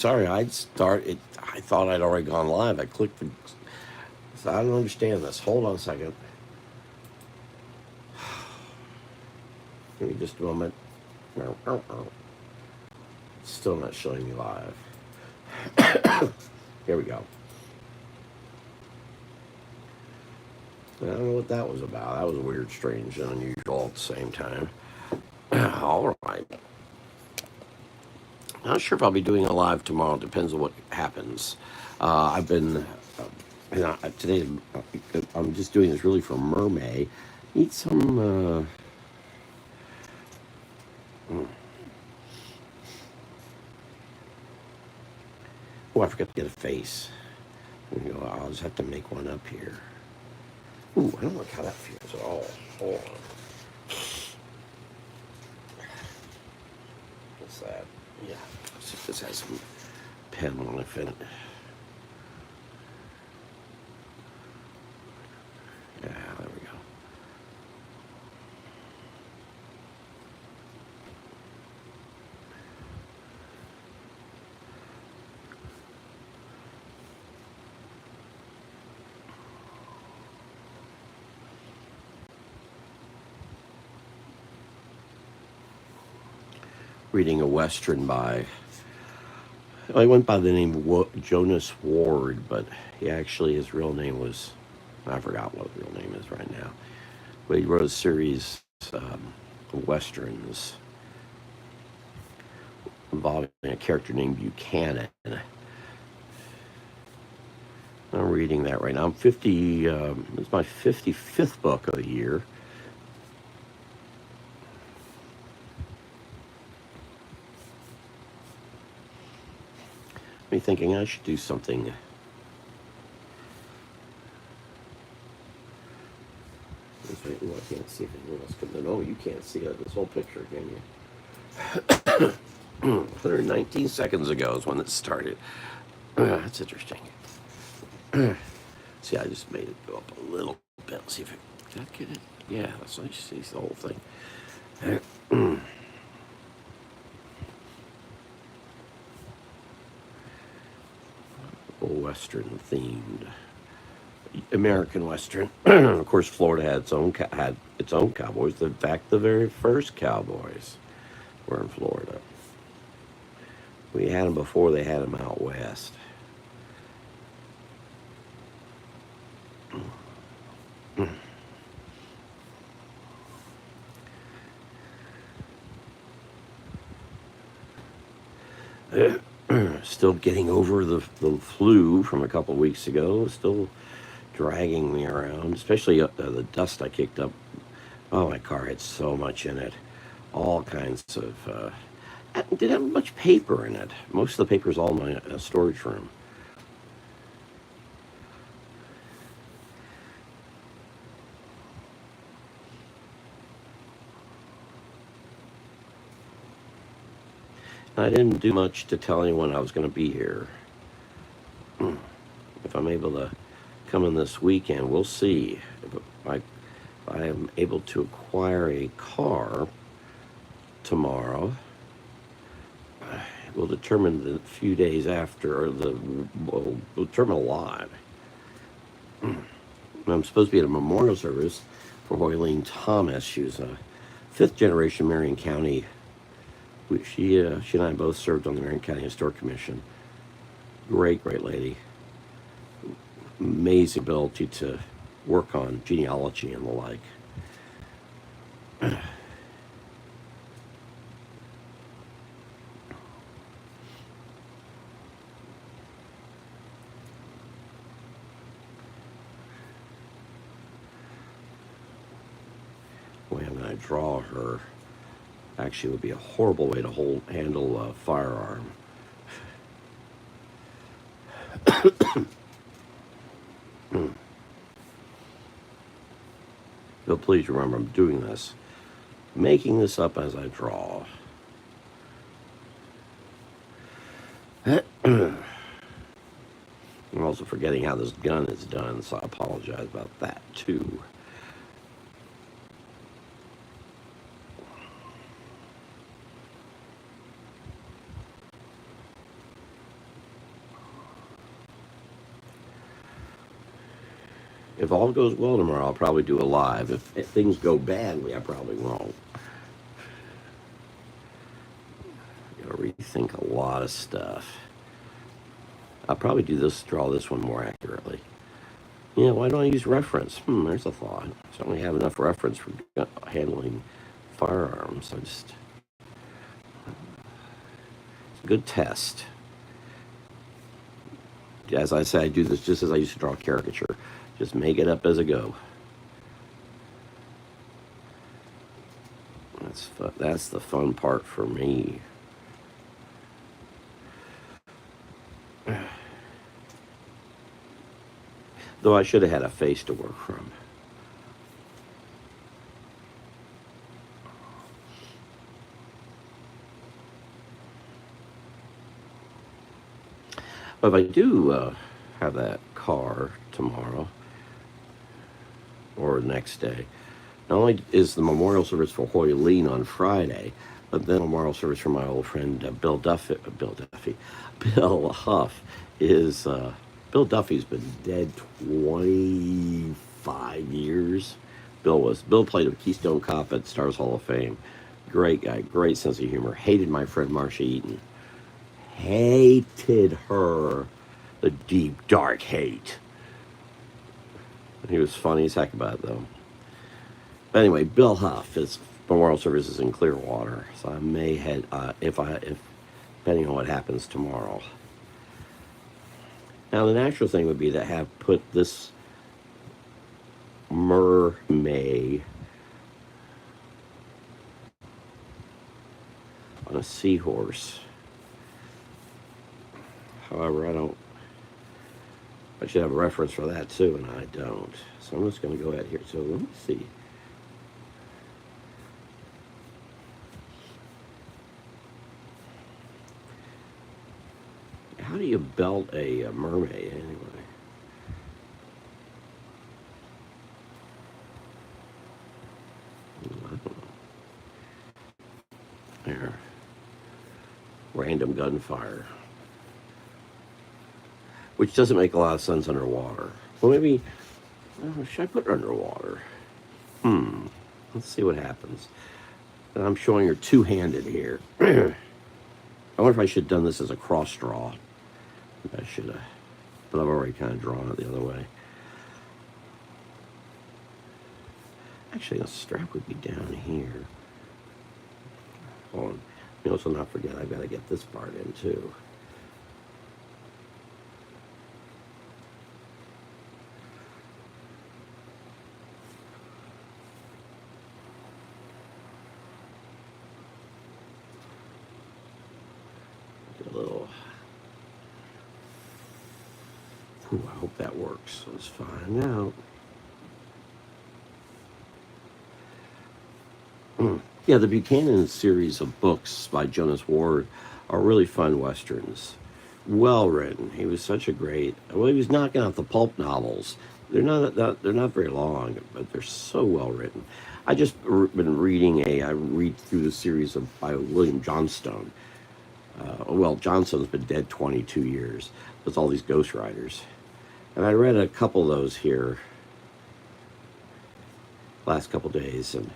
Sorry, I'd start it. I thought I'd already gone live. I clicked the. So I don't understand this. Hold on a second. Give me just a moment. Still not showing me live. Here we go. I don't know what that was about. That was weird, strange, and unusual at the same time. All right. Not sure if I'll be doing a live tomorrow. Depends on what happens. I've been, today, I'm just doing this really for Mermay. Need some, oh, I forgot to get a face. You know, I'll just have to make one up here. Ooh, I don't like how that feels at all. Hold on. What's that? Yeah. Let's see if this has some pen on it. Yeah, there we go. Reading a Western by, I went by the name Jonas Ward, but he actually, his real name was, I forgot what his real name is right now. But he wrote a series of Westerns involving a character named Buchanan. I'm reading that right now. I'm 50, it's my 55th book of the year. Me thinking I should do something. Ooh, I can't see if anyone else can. No, you can't see this whole picture, can you? 119 seconds ago is when it started. That's interesting. See, I just made it go up a little bit. Let's see if did I get it? Yeah, so you see the whole thing. Western themed, American Western. Of course, Florida had its own cowboys. In fact, the very first cowboys were in Florida. We had them before they had them out west. Still getting over the flu from a couple of weeks ago. Still dragging me around, especially the dust I kicked up. Oh, my car had so much in it. All kinds of. Didn't have much paper in it. Most of the paper is all in my storage room. I didn't do much to tell anyone I was going to be here. If I'm able to come in this weekend, we'll see. If I am able to acquire a car tomorrow, will determine the few days after, or will determine a lot. I'm supposed to be at a memorial service for Hoylene Thomas. She was a fifth generation Marion County. She and I both served on the Marion County Historic Commission. Great, great lady. Amazing ability to work on genealogy and the like. Boy, I'm going to draw her. Actually, it would be a horrible way to handle a firearm. But please remember, I'm doing this, making this up as I draw. I'm also forgetting how this gun is done, so I apologize about that too. If all goes well tomorrow, I'll probably do a live. If things go badly, I probably won't. Gotta rethink a lot of stuff. I'll probably draw this one more accurately. Yeah, why don't I use reference? There's a thought. I certainly have enough reference for handling firearms. It's a good test. As I say, I do this just as I used to draw a caricature. Just make it up as I go. That's the fun part for me. Though I should have had a face to work from. But if I do have that car tomorrow or next day, not only is the memorial service for Hoy Lean on Friday, but then memorial service for my old friend Bill Huff is. Bill Duffy's been dead 25 years. Bill played a Keystone Cop at Stars Hall of Fame. Great guy, great sense of humor. Hated my friend Marcia Eaton. Hated her. The deep, dark hate. He was funny as heck about it, though. But anyway, Bill Huff, his memorial service is in Clearwater, so I may head if depending on what happens tomorrow. Now, the natural thing would be to have put this mermaid on a seahorse. However, I should have a reference for that too, and I don't. So I'm just going to go ahead here. So let me see. How do you belt a mermaid anyway? I don't know. There. Random gunfire. Which doesn't make a lot of sense underwater. Well, maybe, should I put it underwater? Let's see what happens. And I'm showing her two-handed here. I wonder if I should have done this as a cross draw. I should have, but I've already kind of drawn it the other way. Actually, the strap would be down here. Hold on. You also not forget, I've got to get this part in too. Get a little. Ooh, I hope that works. Let's find out. Yeah, the Buchanan series of books by Jonas Ward are really fun westerns. Well written. He was such a great. Well, he was knocking out the pulp novels. They're not very long, but they're so well written. I just been reading I read through the series by William Johnstone. Well, Johnston's been dead 22 years. There's all these ghostwriters. And I read a couple of those here last couple days, and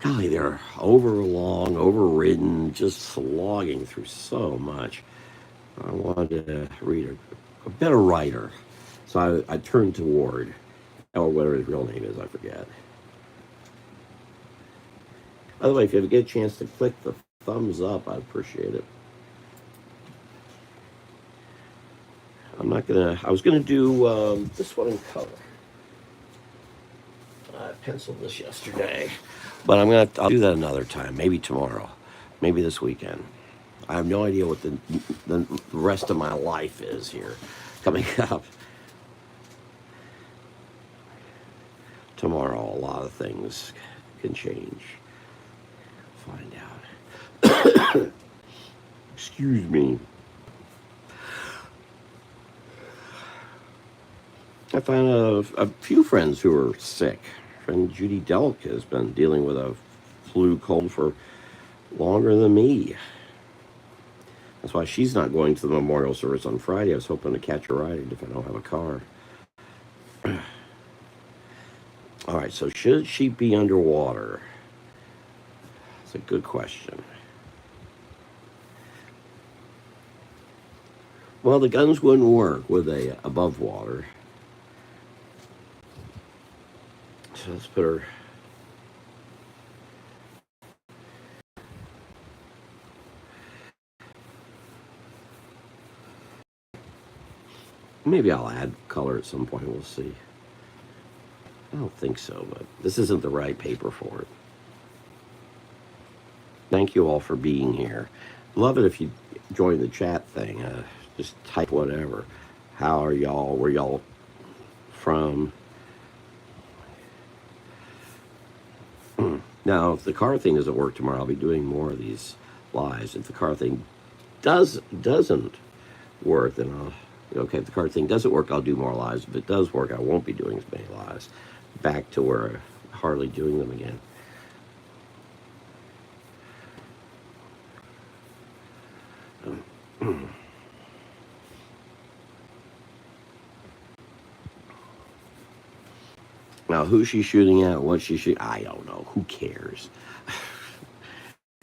golly, they're overlong, overridden, just slogging through so much. I wanted to read a better writer, so I turned to Ward, or whatever his real name is, I forget. By the way, if you ever get a chance to click the thumbs up, I'd appreciate it. I was gonna do this one in color. I penciled this yesterday, but I'll do that another time, maybe tomorrow, maybe this weekend. I have no idea what the rest of my life is here coming up. Tomorrow, a lot of things can change. Find out. Excuse me. I found a few friends who are sick. Friend Judy Delk has been dealing with a flu cold for longer than me. That's why she's not going to the memorial service on Friday. I was hoping to catch a ride if I don't have a car. All right, so should she be underwater? It's a good question. Well, the guns wouldn't work, would they, above water? So let's put her. Maybe I'll add color at some point. We'll see. I don't think so, but this isn't the right paper for it. Thank you all for being here. Love it if you join the chat thing. Just type whatever. How are y'all? Where y'all from? Now, if the car thing doesn't work tomorrow, I'll be doing more of these lives. If the car thing doesn't work, then okay. If the car thing doesn't work, I'll do more lives. If it does work, I won't be doing as many lives. Back to where I'm hardly doing them again. Now, who's she shooting at? What's she shooting? I don't know. Who cares?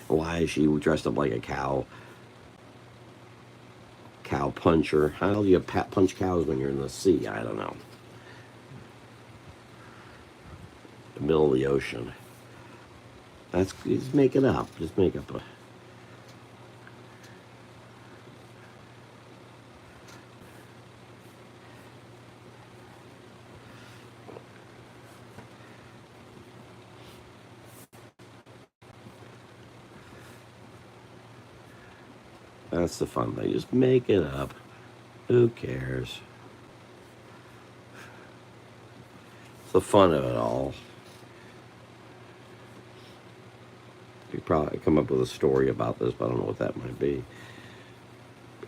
Why is she dressed up like a cow? Cow puncher. How do you punch cows when you're in the sea? I don't know. The middle of the ocean. Just make it up. Just make up a. That's the fun thing. Just make it up. Who cares? It's the fun of it all. You could probably come up with a story about this, but I don't know what that might be.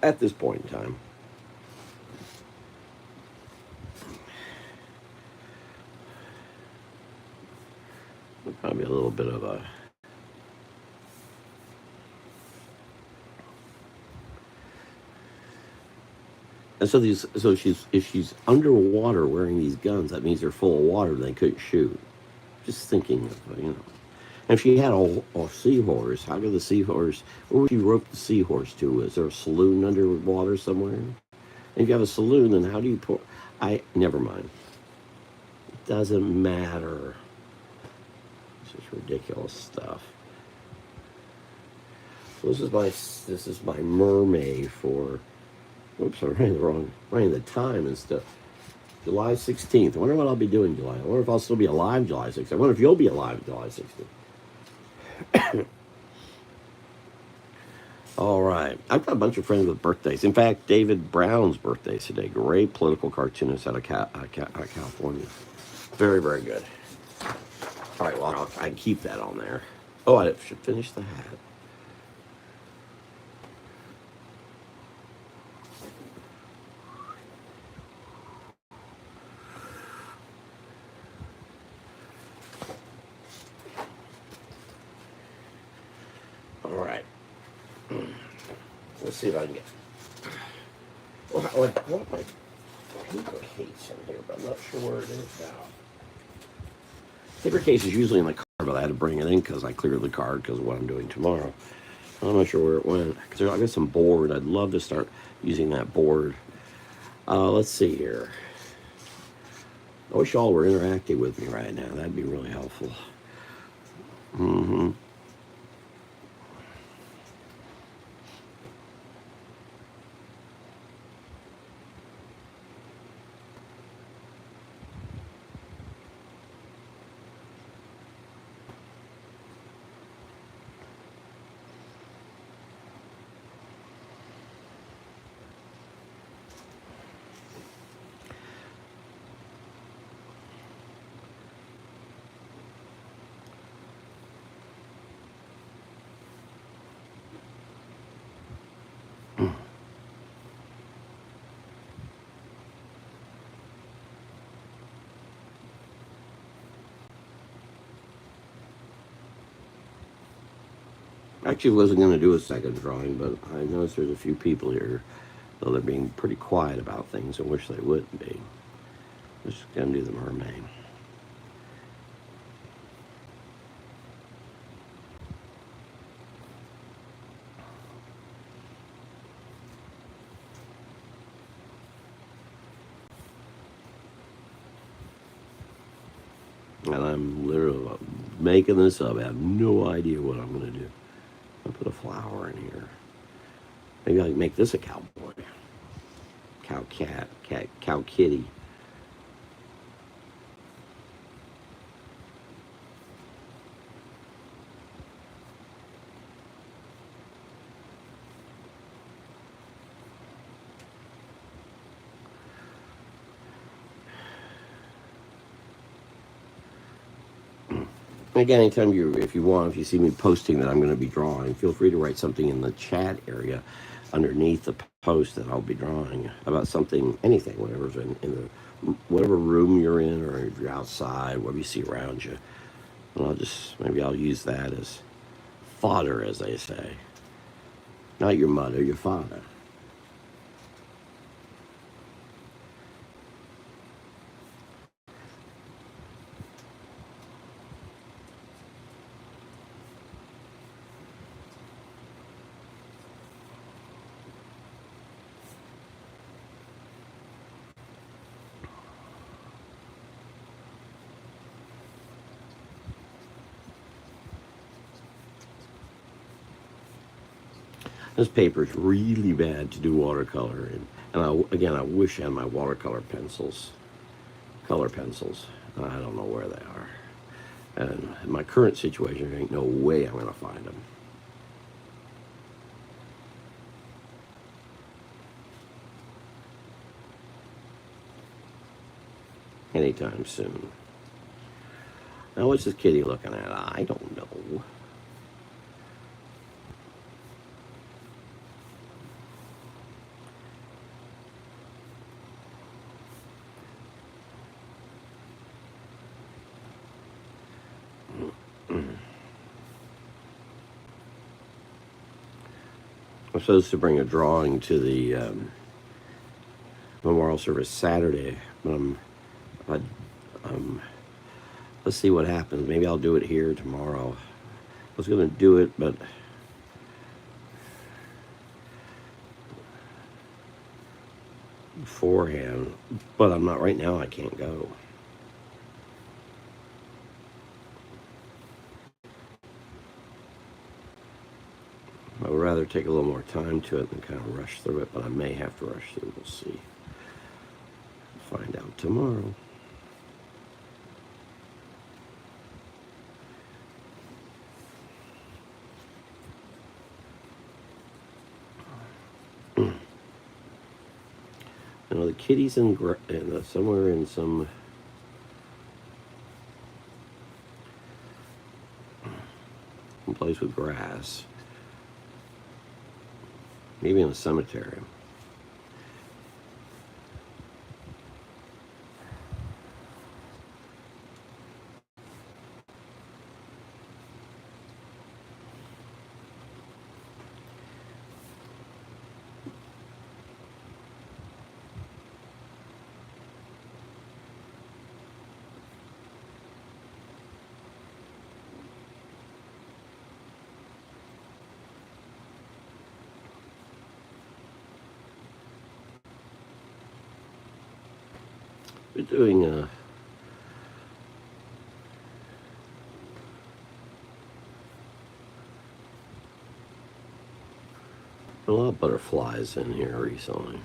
At this point in time. Probably a little bit of a. And so if she's underwater wearing these guns, that means they're full of water. They couldn't shoot. Just thinking of, And if she had a seahorse, how could the seahorse? Where would you rope the seahorse to? Is there a saloon underwater somewhere? And if you have a saloon, then how do you pour? Never mind. It doesn't matter. This is ridiculous stuff. So this is my mermaid for. Oops, I'm writing the time and stuff. July 16th. I wonder what I'll be doing July. I wonder if I'll still be alive July 16th. I wonder if you'll be alive July 16th. All right. I've got a bunch of friends with birthdays. In fact, David Brown's birthday is today. Great political cartoonist out of California. Very, very good. All right, well, I can keep that on there. Oh, I should finish the hat. All right. Let's see if I can get. Well, I want my paper case in here, but I'm not sure where it is now. Paper case is usually in the car, but I had to bring it in because I cleared the car because of what I'm doing tomorrow. I'm not sure where it went. Because I got some board. I'd love to start using that board. Let's see here. I wish y'all were interacting with me right now. That'd be really helpful. Mm-hmm. Actually, wasn't going to do a second drawing, but I noticed there's a few people here, though they're being pretty quiet about things. I wish they wouldn't be. I'm just going to do the mermaid. And I'm literally making this up. I have no idea what I'm going to do. I'll put a flower in here. Maybe I can make this a cowboy. Cow cat, cow kitty. Again, anytime if you want, if you see me posting that I'm going to be drawing, feel free to write something in the chat area underneath the post that I'll be drawing about something, anything, whatever's in the whatever room you're in, or if you're outside, whatever you see around you. And maybe I'll use that as fodder, as they say. Not your mother, your father. This paper is really bad to do watercolor in. And I wish I had my watercolor pencils, color pencils. I don't know where they are. And in my current situation, there ain't no way I'm going to find them. Anytime soon. Now, what's this kitty looking at? I don't know. I'm supposed to bring a drawing to the memorial service Saturday, but let's see what happens. Maybe I'll do it here tomorrow. I was going to do it, but beforehand, but I'm not right now. I can't go. I would rather take a little more time to it than kind of rush through it, but I may have to rush through it. We'll see. Find out tomorrow. You know, the kitty's somewhere in some place with grass. Maybe in a cemetery. We're doing a lot of butterflies in here recently.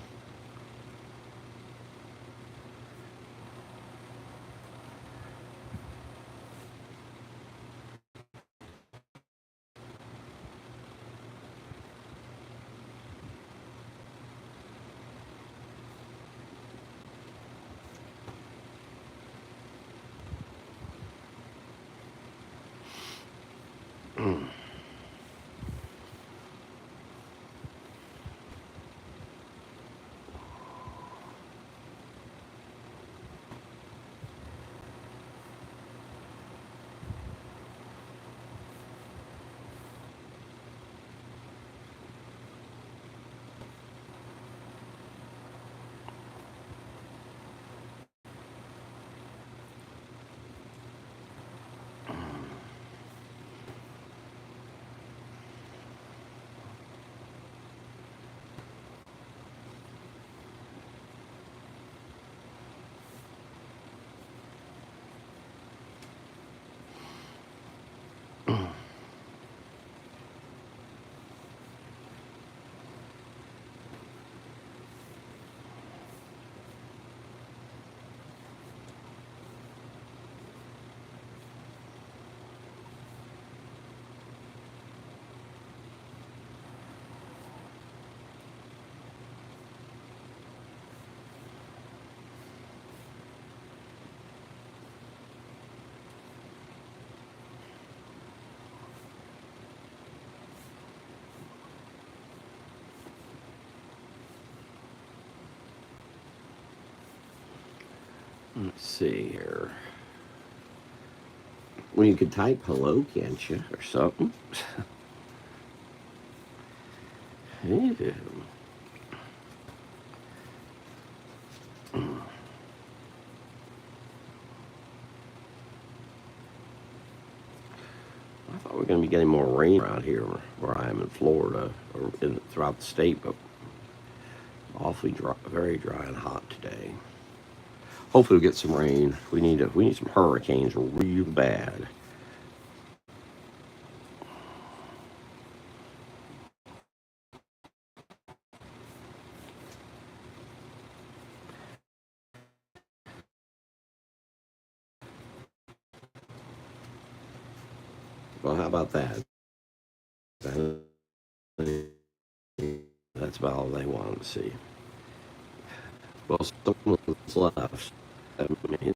Let's see here. Well, you could type hello, can't you, or something? Ew. I thought we were going to be getting more rain around here where I am in Florida or throughout the state, but awfully dry, very dry and hot today. Hopefully, we'll get some rain. We need some hurricanes real bad. Well, how about that? That's about all they wanted to see. Well, someone's left. I mean,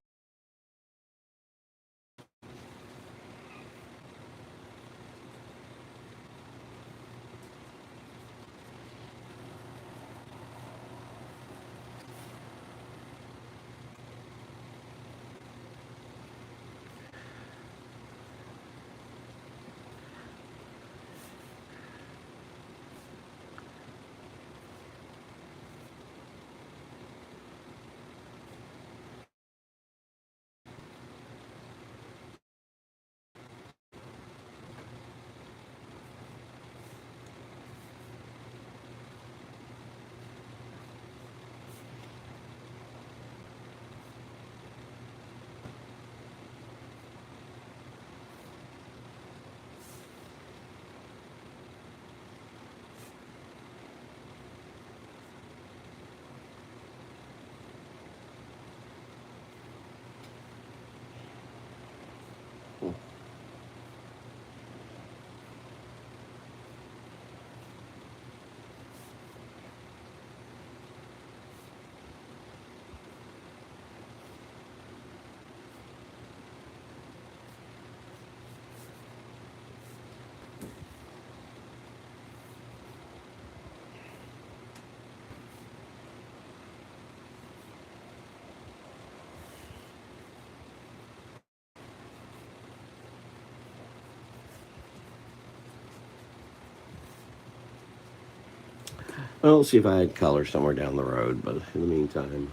I'll see if I had color somewhere down the road, but in the meantime,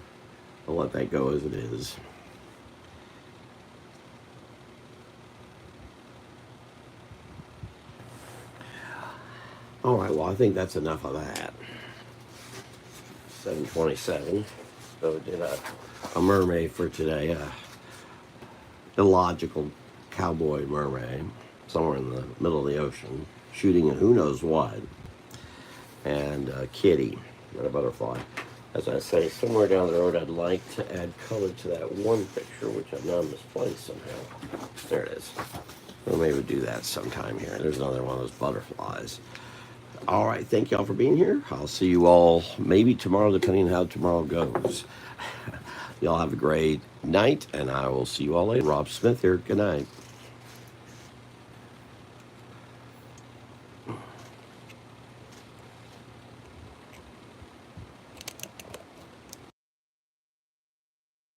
I'll let that go as it is. All right, well, I think that's enough of that. 7:27. So we did a mermaid for today, a illogical cowboy mermaid, somewhere in the middle of the ocean, shooting at who knows what, and a kitty and a butterfly. As I say, somewhere down the road, I'd like to add color to that one picture, which I've now misplaced somehow. There it is. We'll maybe do that sometime here. There's another one of those butterflies. All right, thank y'all for being here. I'll see you all maybe tomorrow, depending on how tomorrow goes. Y'all have a great night, and I will see you all later. Rob Smith here. Good night.